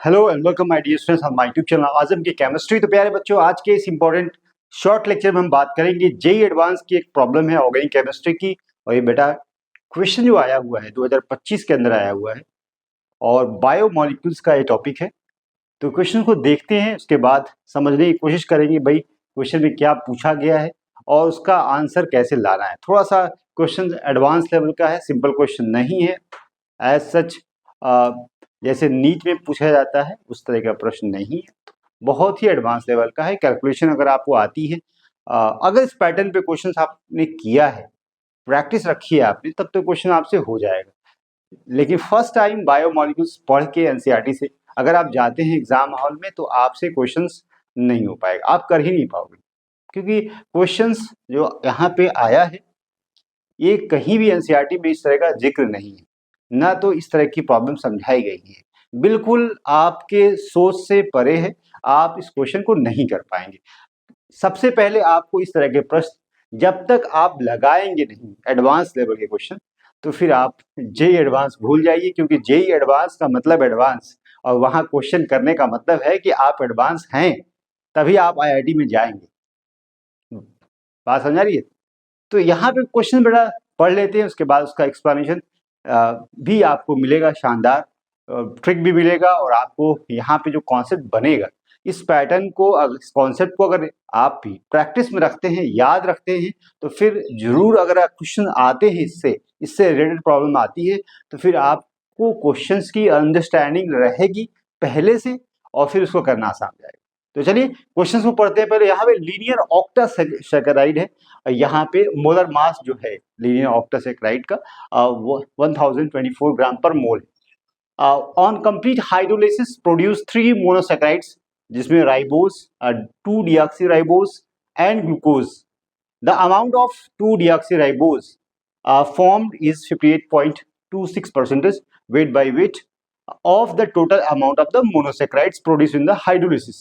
Hello and welcome my dear students on my YouTube channel Azam की केमिस्ट्री। तो प्यारे बच्चों, आज के इस इंपॉर्टेंट शॉर्ट लेक्चर में हम बात करेंगे जेई एडवांस की एक प्रॉब्लम है ऑर्गेनिक केमिस्ट्री की। और ये बेटा क्वेश्चन जो आया हुआ है 2025 के अंदर आया हुआ है और बायोमोलिक्यूल्स का ये टॉपिक है। तो क्वेश्चन को देखते हैं, उसके बाद समझने की कोशिश करेंगे भाई क्वेश्चन में क्या पूछा गया है और उसका आंसर कैसे लाना है। थोड़ा सा क्वेश्चन एडवांस लेवल का है, सिंपल क्वेश्चन नहीं है एज सच। जैसे नीट में पूछा जाता है उस तरह का प्रश्न नहीं है, बहुत ही एडवांस लेवल का है। कैलकुलेशन अगर आपको आती है, अगर इस पैटर्न पे क्वेश्चन आपने किया है, प्रैक्टिस रखी है आपने, तब तो क्वेश्चन आपसे हो जाएगा। लेकिन फर्स्ट टाइम बायोमोलिक्यूल्स पढ़ के एनसीईआरटी से अगर आप जाते हैं एग्जाम हॉल में तो आपसे क्वेश्चंस नहीं हो पाएगा, आप कर ही नहीं पाओगे, क्योंकि क्वेश्चंस जो यहाँ पे आया है ये कहीं भी एनसीईआरटी में इस तरह का जिक्र नहीं है, ना तो इस तरह की प्रॉब्लम समझाई गई है। बिल्कुल आपके सोच से परे है, आप इस क्वेश्चन को नहीं कर पाएंगे। सबसे पहले आपको इस तरह के प्रश्न जब तक आप लगाएंगे नहीं एडवांस लेवल के क्वेश्चन, तो फिर आप जेई एडवांस भूल जाइए, क्योंकि जेई एडवांस का मतलब एडवांस और वहां क्वेश्चन करने का मतलब है कि आप एडवांस हैं, तभी आप आईआईटी में जाएंगे। बात समझ आ रही है? तो यहाँ पे क्वेश्चन बड़ा पढ़ लेते हैं, उसके बाद उसका एक्सप्लेनेशन भी आपको मिलेगा, शानदार ट्रिक भी मिलेगा। और आपको यहाँ पे जो कॉन्सेप्ट बनेगा, इस पैटर्न को, इस कॉन्सेप्ट को अगर आप भी प्रैक्टिस में रखते हैं, याद रखते हैं, तो फिर जरूर अगर क्वेश्चन आते हैं इससे रिलेटेड प्रॉब्लम आती है, तो फिर आपको क्वेश्चंस की अंडरस्टैंडिंग रहेगी पहले से और फिर उसको करना आसान जाएगा। तो चलिए क्वेश्चंस को पढ़ते हैं। पहले यहाँ पे लीनियर ऑक्टासेकेराइड है, यहाँ पे मोलर मास जो है लीनियर ऑक्टासेकेराइड का 1024 ग्राम पर मोल है। On complete hydrolysis produce 3 monosaccharides, जिसमें ribose, 2 deoxyribose and glucose. The amount of 2 deoxyribose formed is 58.26% weight by weight of the total amount of the monosaccharides produced in the hydrolysis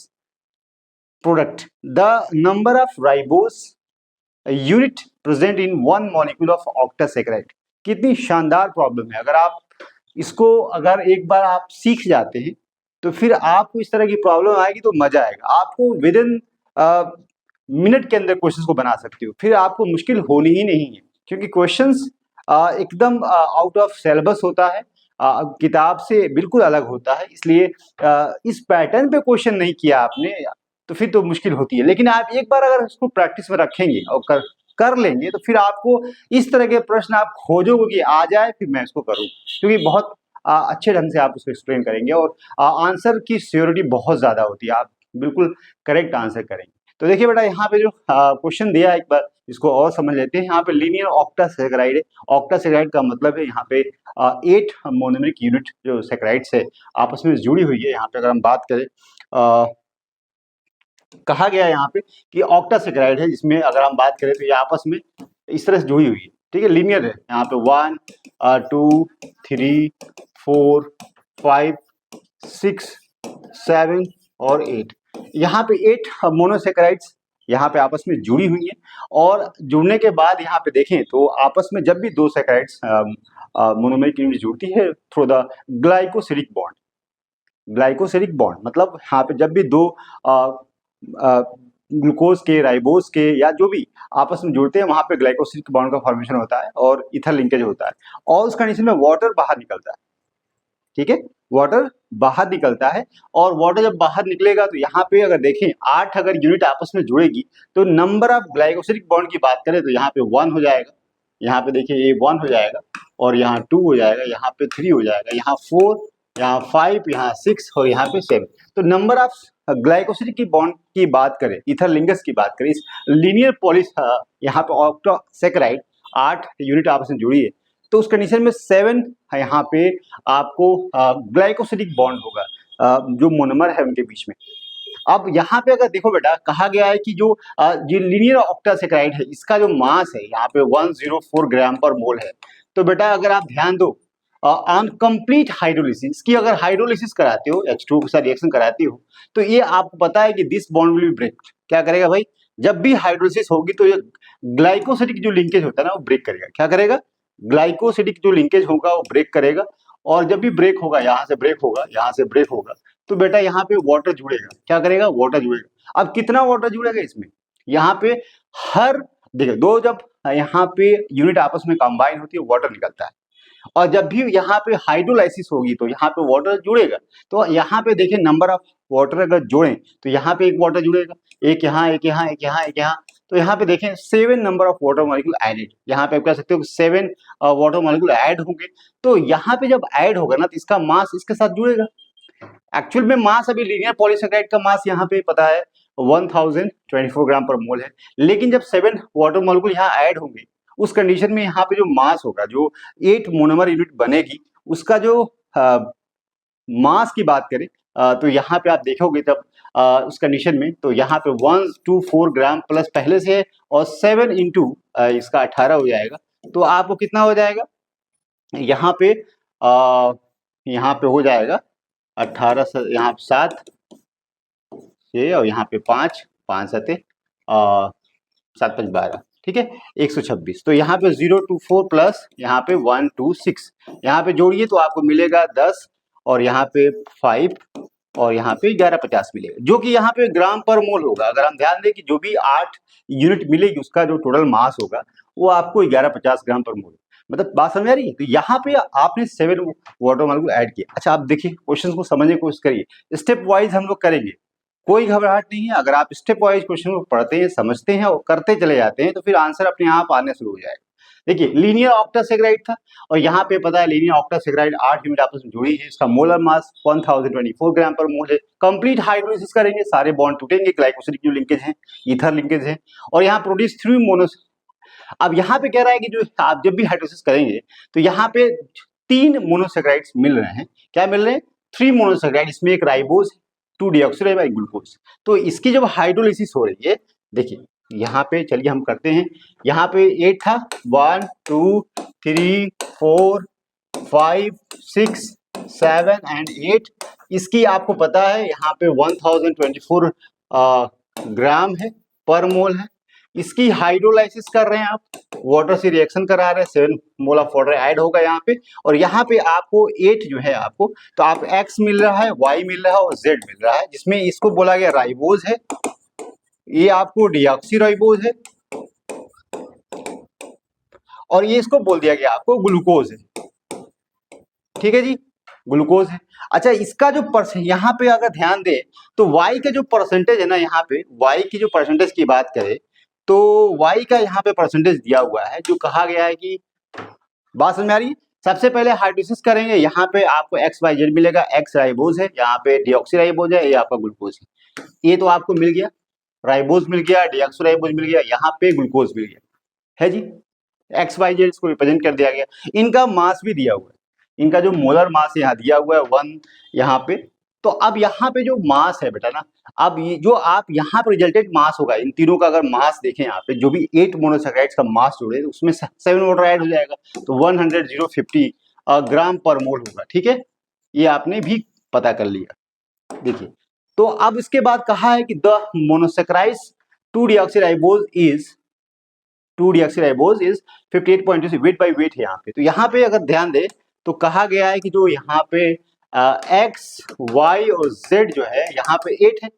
product. The number of ribose unit present in 1 molecule of octasaccharide. कितनी शानदार problem है। अगर आप इसको एक बार आप सीख जाते हैं तो फिर आपको इस तरह की प्रॉब्लम आएगी तो मजा आएगा। आपको विद इन मिनट के अंदर क्वेश्चंस को बना सकते हो, फिर आपको मुश्किल होनी ही नहीं है, क्योंकि क्वेश्चंस एकदम आउट ऑफ सिलेबस होता है, किताब से बिल्कुल अलग होता है। इसलिए इस पैटर्न पे क्वेश्चन नहीं किया आपने तो फिर तो मुश्किल होती है। लेकिन आप एक बार अगर इसको प्रैक्टिस में रखेंगे और कर लेंगे तो फिर आपको इस तरह के प्रश्न आप खोजोगे कि आ जाए फिर मैं इसको करूं, क्योंकि बहुत अच्छे ढंग से आप उसको एक्सप्लेन करेंगे और आंसर की श्योरिटी बहुत ज्यादा होती है, आप बिल्कुल करेक्ट आंसर करेंगे। तो देखिए बेटा, यहाँ पे जो क्वेश्चन दिया है एक बार इसको और समझ लेते हैं। यहाँ पे लीनियर ऑक्टासेकेराइड है। ऑक्टासेकेराइड का मतलब है यहाँ पे 8 मोनोमेरिक यूनिट जो सेकेराइड्स है आपस में जुड़ी हुई है। यहाँ पे अगर हम बात करें, कहा गया है यहाँ पे कि ऑक्टासेकेराइड है, जिसमें अगर हम बात करें तो ये आपस में इस तरह से जुड़ी हुई है, ठीक है, लीनियर है। यहाँ पे 1 2 3 4 5 6 7 और 8, यहाँ पे 8 मोनोसेकेराइड्स यहाँ पे आपस में जुड़ी हुई है। और जुड़ने के बाद यहाँ पे देखें तो आपस में जब भी 2 सेकेराइड्स मोनोमेरिक यूनिट जुड़ती है थ्रू द ग्लाइकोसिलिक बॉन्ड। ग्लाइकोसिलिक बॉन्ड मतलब यहाँ पे जब भी 2 ग्लूकोज के, राइबोस के या जो भी आपस में जुड़ते हैं, वहां पे ग्लाइकोसिलिक बॉन्ड का फॉर्मेशन होता है और इथर लिंकेज होता है, और उस कंडीशन में वाटर बाहर निकलता है। ठीक है, वाटर बाहर निकलता है, और वाटर जब बाहर निकलेगा तो यहाँ पे अगर देखें 8 अगर यूनिट आपस में जुड़ेगी तो नंबर ऑफ ग्लाइकोसिलिक बॉन्ड की बात करें तो यहाँ पे 1 हो जाएगा। यहाँ पे देखिए ये 1 हो जाएगा, और यहाँ 2 हो जाएगा, यहाँ पे 3 हो जाएगा, यहाँ 4, यहाँ 5, यहाँ 6 और यहाँ पे 7। तो नंबर ऑफ ग्लाइकोसिलिक की बॉन्ड की बात करें, इथर लिंकेज की बात करें, इस लीनियर पॉलिस यहाँ पे ऑक्टासेकेराइड 8 यूनिट आपस में जुड़ी है, तो उस कंडीशन में 7 यहाँ पे आपको ग्लाइकोसिलिक बॉन्ड होगा जो मोनोमर है उनके बीच में। अब यहाँ पे अगर देखो बेटा, कहा गया है कि जो लीनियर ऑक्टासेकेराइड है इसका जो मास है यहाँ पे 104 ग्राम पर मोल है। तो बेटा अगर आप ध्यान दो, ऑन कंप्लीट हाइड्रोलिसिस की अगर हाइड्रोलिसिस कराते हो, H2O के साथ रिएक्शन कराते हो, तो ये आपको पता है कि this bond will be break. क्या करेगा भाई, जब भी हाइड्रोलिसिस होगी तो ये ग्लाइकोसिलिक जो लिंकेज होता है ना वो ब्रेक करेगा। क्या करेगा, ग्लाइकोसिलिक जो लिंकेज होगा वो ब्रेक करेगा, और जब भी ब्रेक होगा, यहाँ से ब्रेक होगा, यहाँ से ब्रेक होगा, तो बेटा यहाँ पे वाटर जुड़ेगा। क्या करेगा? वाटर जुड़ेगा। अब कितना वाटर जुड़ेगा इसमें? यहाँ पे हर देखिए दो जब यहाँ पे यूनिट आपस में कंबाइन होती है वाटर निकलता है, और जब भी यहाँ पे हाइड्रोलाइसिस होगी तो यहाँ पे वाटर जुड़ेगा। तो यहाँ पे देखिए नंबर ऑफ वाटर अगर जोड़ें तो यहाँ पे एक वाटर जुड़ेगा, एक यहाँ, एक यहाँ, एक यहाँ, एक यहाँ। तो यहाँ पे देखें 7 number of water molecule added. यहाँ पे आप कह सकते हो 7 वाटर मॉलिक्यूल ऐड होंगे। तो यहाँ पे जब ऐड होगा ना तो इसका मास इसके साथ जुड़ेगा। एक्चुअल में मास अभी लीनियर पॉलीसेकेराइड का मास यहाँ पे पता है 1024 ग्राम पर मोल है, लेकिन जब 7 वाटर मॉलिक्यूल यहाँ ऐड होंगे उस कंडीशन में यहाँ पे जो मास होगा, जो 8 मोनोमर यूनिट बनेगी, उसका जो मास की बात करें तो यहाँ पे आप देखोगे तब उस कंडीशन में तो यहाँ पे 124 ग्राम प्लस पहले से है और 7 इंटू इसका 18 हो जाएगा। तो आपको कितना हो जाएगा? यहाँ पे हो जाएगा 18 से यहाँ 7 ये और यहाँ पे 5 5 7 7 5 12, ठीक है, 126। तो यहाँ पे 024 प्लस यहाँ पे 126, यहाँ पे जोड़िए तो आपको मिलेगा 10 और यहाँ पे 5 और यहाँ पे 1150 मिलेगा, जो कि यहाँ पे ग्राम पर मोल होगा। अगर हम ध्यान दें कि जो भी 8 यूनिट मिलेगी उसका जो टोटल मास होगा वो आपको 1150 ग्राम पर मोल। मतलब बात समझ आ रही है? तो यहाँ पे आपने 7 वाटर मॉलिक्यूल ऐड किया। अच्छा, आप देखिए क्वेश्चन को समझने की कोशिश करिए, स्टेप वाइज हम लोग करेंगे, कोई घबराहट नहीं है। अगर आप स्टेप वाइज क्वेश्चन को पढ़ते हैं, समझते हैं और करते चले जाते हैं तो फिर आंसर अपने आप आने शुरू हो जाएगा। देखिए लीनियर ऑक्टासेकेराइड था और यहाँ पे पता है लीनियर ऑक्टासेकेराइड 8 यूनिट आपस में जुड़ी है, इसका मोलर मास 1024 ग्राम पर मोल है। कंप्लीट हाइड्रोलिसिस करेंगे, सारे बॉन्ड टूटेंगे, ग्लाइकोसिलिक जो लिंकेज है, ईथर लिंकेज है, और यहाँ प्रोड्यूस 3 मोनोस। अब यहाँ पे कह रहा है कि जो आप जब भी हाइड्रोलिसिस करेंगे तो यहाँ पे 3 मोनोसेकेराइड्स मिल रहे हैं। क्या मिल रहे हैं? 3 मोनोसेकेराइड। इसमें एक राइबोज, 2 डीऑक्सीराइबो ग्लूकोज। तो इसकी जब हाइड्रोलिसिस हो रही है, देखिए यहाँ पे चलिए हम करते हैं। यहाँ पे 8 था, 1 2 3 4 5 6 7 एंड 8। इसकी आपको पता है यहाँ पे 1024 ग्राम है पर मोल है। इसकी हाइड्रोलाइसिस कर रहे हैं आप, वाटर से रिएक्शन करा रहे हैं, 7 मोल ऑफ वाटर ऐड होगा यहाँ पे, और यहाँ पे आपको 8 जो है आपको, तो आप X मिल रहा है, Y मिल रहा है और Z मिल रहा है, जिसमें इसको बोला गया राइबोज है, ये आपको डीऑक्सीराइबोज है, और ये इसको बोल दिया गया आपको ग्लूकोज है। ठीक है जी, ग्लूकोज है। अच्छा, इसका जो यहाँ पे अगर ध्यान दे तो Y का जो परसेंटेज है ना, यहाँ पे Y की जो परसेंटेज की बात करें तो Y का यहाँ पे परसेंटेज दिया हुआ है, जो कहा गया है कि, बात समझ में आ रही है? सबसे पहले हाइड्रोलिसिस करेंगे, यहाँ पे आपको XYZ मिलेगा, X राइबोज है, यहाँ पे डीऑक्सीराइबोज है, ये आपका ग्लूकोज है। ये तो आपको मिल गया, राइबोज मिल गया, डीऑक्सीराइबोज मिल गया, यहाँ पे ग्लूकोज मिल गया है जी। XYZ इसको रिप्रेजेंट कर दिया गया। इनका मास भी दिया हुआ है, इनका जो मोलर मास यहाँ दिया हुआ है 1 यहाँ पे। तो अब यहाँ पे जो मास है बेटा ना, अब ये जो आप यहाँ पे रिजल्टेड मास होगा, इन तीनों का अगर मास देखें यहाँ पे, जो भी 8 मोनोसेकेराइड्स का मास जोड़े उसमें 7 वाटर ऐड हो जाएगा, तो 100 ग्राम पर मोल होगा। ठीक है, ये आपने भी पता कर लिया। देखिए, तो अब इसके बाद कहा है कि the monosaccharides 2-deoxyribose is 58.2 weight by wait है यहाँ पे। तो यहाँ पे अगर ध्यान दे तो कहा गया है कि जो यहाँ पे X, Y और Z जो है यहाँ पे 8 है,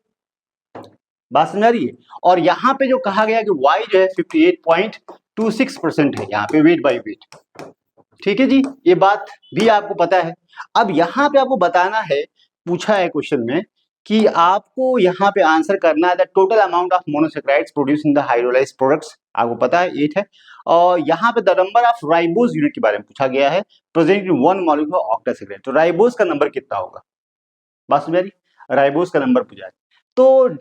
बात समझ आ रही है? और यहाँ पे जो कहा गया कि Y जो है 58.26% है यहाँ पे वेट बाई वेट। ठीक है जी, ये बात भी आपको पता है। अब यहाँ पे आपको बताना है, पूछा है क्वेश्चन में कि आपको यहाँ पे आंसर करना है the total amount of monosaccharides produce in the hydrolysed products. आपको पता है 8 है, और यहाँ पे the number of ribose unit के बारे में पूछा गया है प्रेजेंट इन 1 मॉलिक्यूल ऑफ ऑक्टासेकेराइड। तो राइबोज का नंबर कितना होगा? बात समझ आ रही? राइबोज का नंबर पूछा है। तो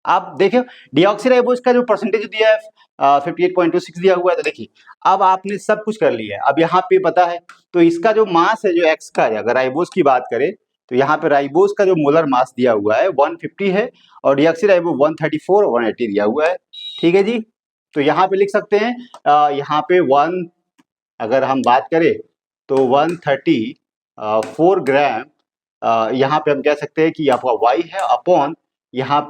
आप देखिए डीऑक्सीराइबोज का जो परसेंटेज दिया है 58.26 दिया हुआ है। तो देखिए अब आपने सब कुछ कर लिया है, अब यहाँ पे पता है तो इसका जो मास है, जो X का है, अगर राइबोज की बात करें तो यहाँ पे राइबोज का जो मोलर मास दिया हुआ है 150 है, और डीऑक्सीराइबो 134 और 180 दिया हुआ है। ठीक है जी, तो यहाँ पे लिख सकते हैं यहाँ पे 1, अगर हम बात करें तो 134 ग्राम यहाँ पे हम कह सकते हैं कि आपका Y है, अपॉन यहाँ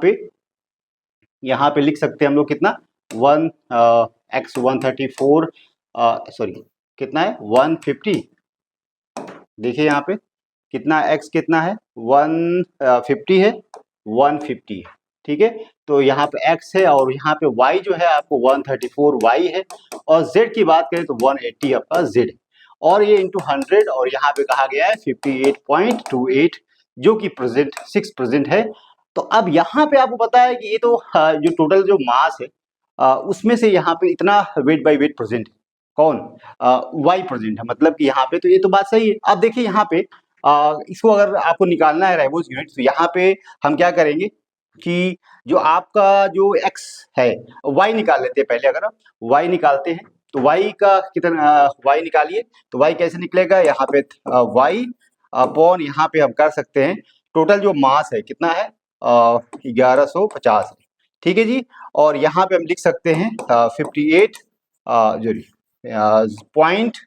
पे लिख सकते हैं हम लोग कितना, 1 X 134 सॉरी कितना है 150। देखिए यहाँ पे कितना x कितना है 150 है 150 है, ठीक है। तो यहाँ पे x है और यहाँ पे y जो है आपको 134 y है, और z की बात करें तो 180 आपका z है, और ये इंटू 100, और यहाँ पे कहा गया है 58.28 जो कि प्रेजेंट 6% है। तो अब यहाँ पे आपको पता है कि ये तो जो टोटल जो मास है उसमें से यहाँ पे इतना वेट बाई वेट प्रेजेंट है, कौन वाई प्रेजेंट है, मतलब कि यहाँ पे तो ये तो बात सही है। अब देखिए यहाँ पे इसको अगर आपको निकालना है राइबोज यूनिट, तो यहाँ पे हम क्या करेंगे कि जो आपका जो x है y निकाल लेते हैं पहले। अगर आप y निकालते हैं तो y का कितना y निकालिए, तो y कैसे निकलेगा, यहाँ पे y अपॉन यहाँ पे हम कर सकते हैं टोटल जो मास है कितना है 1150 है, ठीक है जी। और यहाँ पे हम लिख सकते हैं 58 जो पॉइंट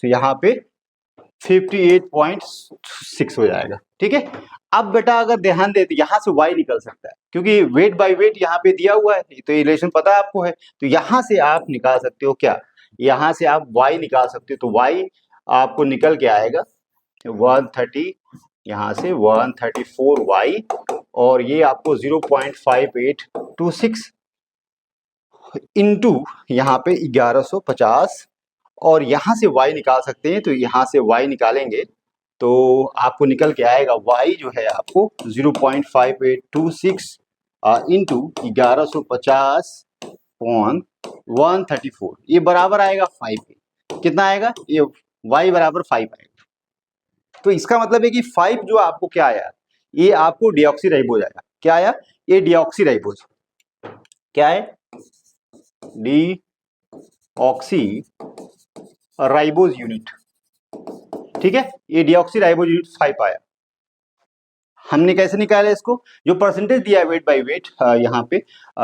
यहाँ पे 58.6 हो जाएगा, ठीक है। अब बेटा अगर ध्यान दे तो यहाँ से y निकल सकता है, क्योंकि वेट बाय वेट यहाँ पे दिया हुआ है, तो ये रिलेशन पता है आपको है, तो यहाँ से आप निकाल सकते हो क्या, यहाँ से आप y निकाल सकते हो। तो y आपको निकल के आएगा 130, यहाँ से 134y, और ये आपको 0.5826 इंटू यहाँ पे 1150, और यहाँ से y निकाल सकते हैं। तो यहाँ से y निकालेंगे तो आपको निकल के आएगा y जो है आपको 0.5826 इंटू 1150/134, ये बराबर आएगा 5 के। कितना आएगा ये y बराबर 5 आएगा। तो इसका मतलब है कि 5 जो आपको क्या आया, ये आपको डीऑक्सीराइबोज आया। क्या आया, ये डीऑक्सीराइबोज क्या है, डीऑक्सीराइबोज यूनिट, ठीक है। ये डीऑक्सीराइबोज यूनिट 5 आया। हमने कैसे निकाला इसको, जो परसेंटेज दिया है वेट बाय वेट यहाँ पे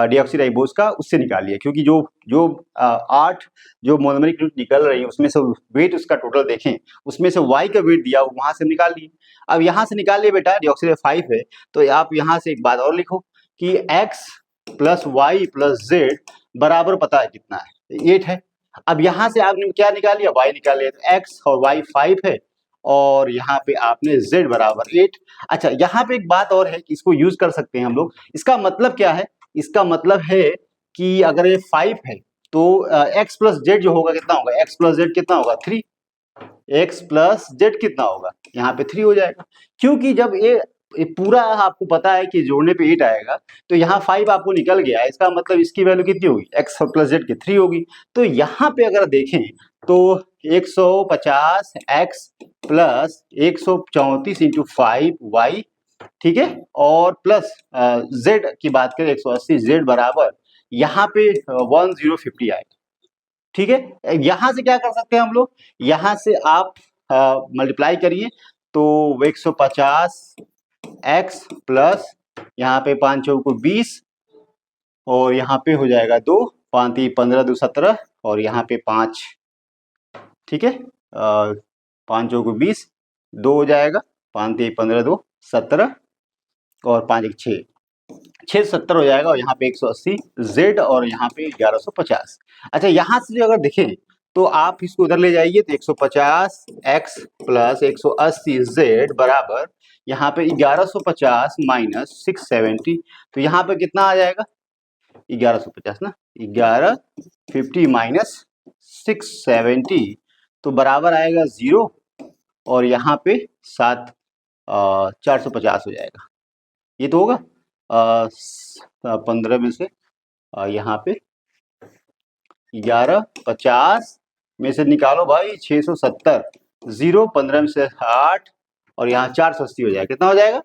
डीऑक्सीराइबोज का, उससे निकालिए, क्योंकि जो जो 8 जो मोनोमेरिक यूनिट निकल रही है उसमें से वेट उसका टोटल देखें, उसमें से y का वेट दिया वहां से निकाल लिए। अब यहाँ से निकाल लिए बेटा, डीऑक्सीराइबोज 5 है, तो आप यहाँ से एक बात और लिखो कि x plus Y plus Z बराबर पता है कितना है, 8 है। अब यहाँ से आपने क्या निकाल लिया, y निकाल लिया, तो x और y 5 है, और यहाँ पे आपने z बराबर 8। अच्छा, यहाँ पे एक बात और है कि इसको यूज कर सकते हैं हम लोग। इसका मतलब क्या है, इसका मतलब है कि अगर ये 5 है तो x प्लस जेड जो होगा कितना होगा, x प्लस जेड कितना होगा 3, x प्लस जेड कितना होगा यहाँ पे 3 हो जाएगा। क्योंकि जब ये पूरा आपको पता है कि जोड़ने पे 8 आएगा, तो यहाँ 5 आपको निकल गया, इसका मतलब इसकी वैल्यू कितनी होगी, x प्लस जेड की 3 होगी। तो यहाँ पे अगर देखें तो 150 x प्लस 134 इंटू 5 y, ठीक है, और प्लस z की बात करें 180, z बराबर यहाँ पे 1050 आएगा, ठीक है। यहाँ से क्या कर सकते हैं हम लोग, यहाँ से आप मल्टीप्लाई करिए, तो 150 x प्लस यहाँ पे 5 चौको 20, और यहाँ पे हो जाएगा 2, 5 15 2 17, और यहाँ पे 5, ठीक है, 5 चौको 20, 2 हो जाएगा, 5 15 2 17, और 5 1 6, 670 हो जाएगा, और यहाँ पे 180 z, और यहाँ पे 1150। अच्छा, यहाँ से अगर देखें तो आप इसको उधर ले जाइए, तो 150 x प्लस 180 z बराबर यहाँ पे 1150 माइनस 670, तो यहाँ पे कितना आ जाएगा 1150 ना, 1150 माइनस 670, तो बराबर आएगा 0, और यहाँ पे 450 हो जाएगा। ये तो होगा 15 में से यहाँ पे 1150 में से निकालो भाई 670, 0 15 में से 8, और यहाँ 480 हो जाएगा। कितना हो जाएगा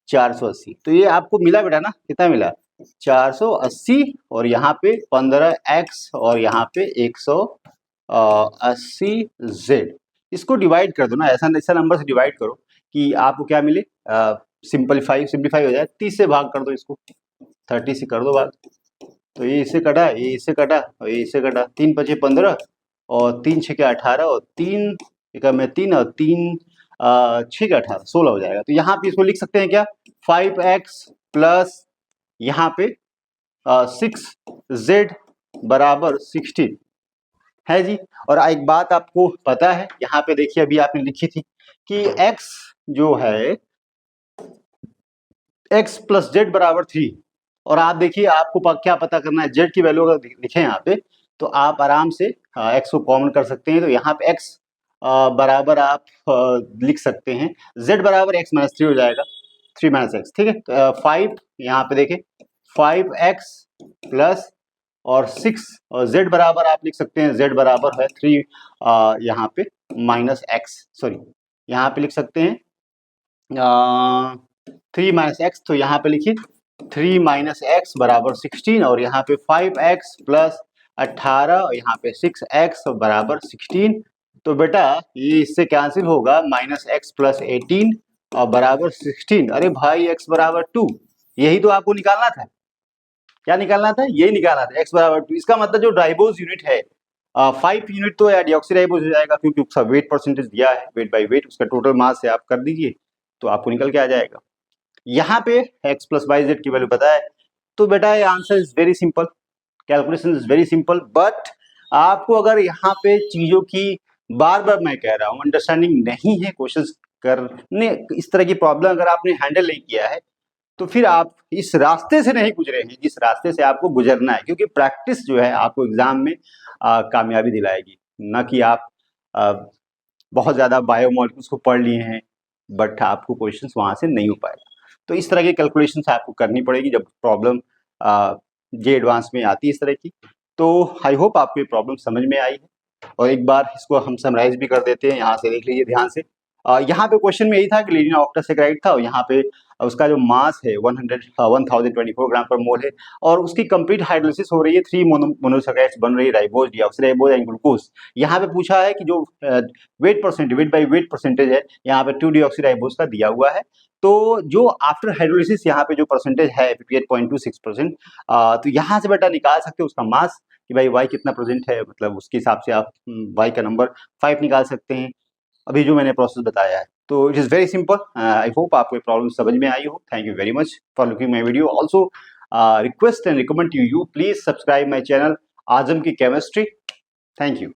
480। तो ये आपको मिला बेटा ना, कितना मिला 480, और यहाँ पे 15x, और यहाँ पे 180z। इसको डिवाइड कर दो ना, ऐसा ऐसा नंबर से डिवाइड करो कि आपको क्या मिले, सिंपलीफाई हो जाए, 30 से भाग कर दो इसको, 30 से कर दो भाग, तो ये इससे कटा, ये इससे कटा, और ये इससे कटा, 3 5 15, और 3 6 18, और 3 में 3, और 3 6 18, 16 हो जाएगा। तो यहाँ पे इसको लिख सकते हैं क्या, 5x प्लस यहाँ पे 6z बराबर 16 है जी। और एक बात आपको पता है, यहाँ पे देखिए अभी आपने लिखी थी कि x जो है x प्लस जेड बराबर 3, और आप देखिए आपको क्या पता करना है, z की वैल्यू अगर लिखें यहाँ पे तो आप आराम से x को कॉमन कर सकते हैं। तो यहाँ पे x बराबर आप लिख सकते हैं z बराबर x माइनस 3 हो जाएगा, 3 माइनस एक्स, ठीक है। तो 5 यहाँ पे देखें 5x प्लस और 6 और z बराबर आप लिख सकते हैं, z बराबर है 3 यहाँ पे माइनस एक्स, सॉरी यहाँ पे लिख सकते हैं 3 माइनस एक्स। तो यहाँ पे लिखिए 3 माइनस एक्स बराबर 16, और यहाँ पे 5x प्लस 18 और यहाँ पे 6x बराबर 16। तो बेटा ये इससे कैंसिल होगा, माइनस एक्स प्लस 18 और बराबर 16। अरे भाई x बराबर 2, यही तो आपको निकालना था। क्या निकालना था? यही निकालना था, x बराबर 2। इसका मतलब जो राइबोज यूनिट है 5 यूनिट तो या डिऑक्सीराइबोज हो जाएगा, क्योंकि उसका वेट परसेंटेज दिया है, वेट बाई वेट उसका टोटल मास से आप कर दीजिए तो आपको निकल के आ जाएगा। यहाँ पे x प्लस वाई जेड की वैल्यू पता है, तो बेटा ये answer is very simple, calculation is very simple. But आपको अगर यहाँ पे चीजों की बार बार मैं कह रहा हूँ अंडरस्टैंडिंग नहीं है, कोशिश करने इस तरह की प्रॉब्लम अगर आपने हैंडल नहीं किया है तो फिर आप इस रास्ते से नहीं गुजरे हैं जिस रास्ते से आपको गुजरना है, क्योंकि प्रैक्टिस जो है आपको एग्जाम में कामयाबी दिलाएगी, ना कि आप बहुत ज़्यादा बायोमॉलिक्यूल्स को पढ़ लिए हैं बट आपको क्वेश्चंस वहाँ से नहीं हो पाएगा। तो इस तरह की कैलकुलेशंस आपको करनी पड़ेगी जब प्रॉब्लम जे एडवांस में आती है इस तरह की। तो आई होप आपको ये प्रॉब्लम समझ में आई है, और एक बार इसको हम समराइज भी कर देते हैं, यहाँ से देख लीजिए ध्यान से। यहाँ पे क्वेश्चन में यही था कि लीनियर ऑक्टासेकेराइड था, और यहाँ पे उसका जो मास है 1024 ग्राम पर मोल है, और उसकी कंप्लीट हाइड्रोलिसिस हो रही है, 3 मोनोसैकेराइड्स बन रही है, राइबोज, डीऑक्सीराइबोज एंड ग्लूकोज। यहाँ पे पूछा है कि जो वेट बाई वेट परसेंटेज है, यहाँ पे 2 डीऑक्सीराइबोज का दिया हुआ है। तो जो आफ्टर हाइड्रोलिसिस यहाँ पे जो परसेंटेज है 58.26%, तो यहाँ से बेटा निकाल सकते हो उसका मास कि भाई y कितना प्रेजेंट है, मतलब उसके हिसाब से आप y का नंबर 5 निकाल सकते हैं, अभी जो मैंने प्रोसेस बताया है। तो it is very simple. I hope आपको ये प्रॉब्लम समझ में आई हो। Thank you very much for looking my video. Also request and recommend to you, please subscribe my channel Azam की केमिस्ट्री। Thank you.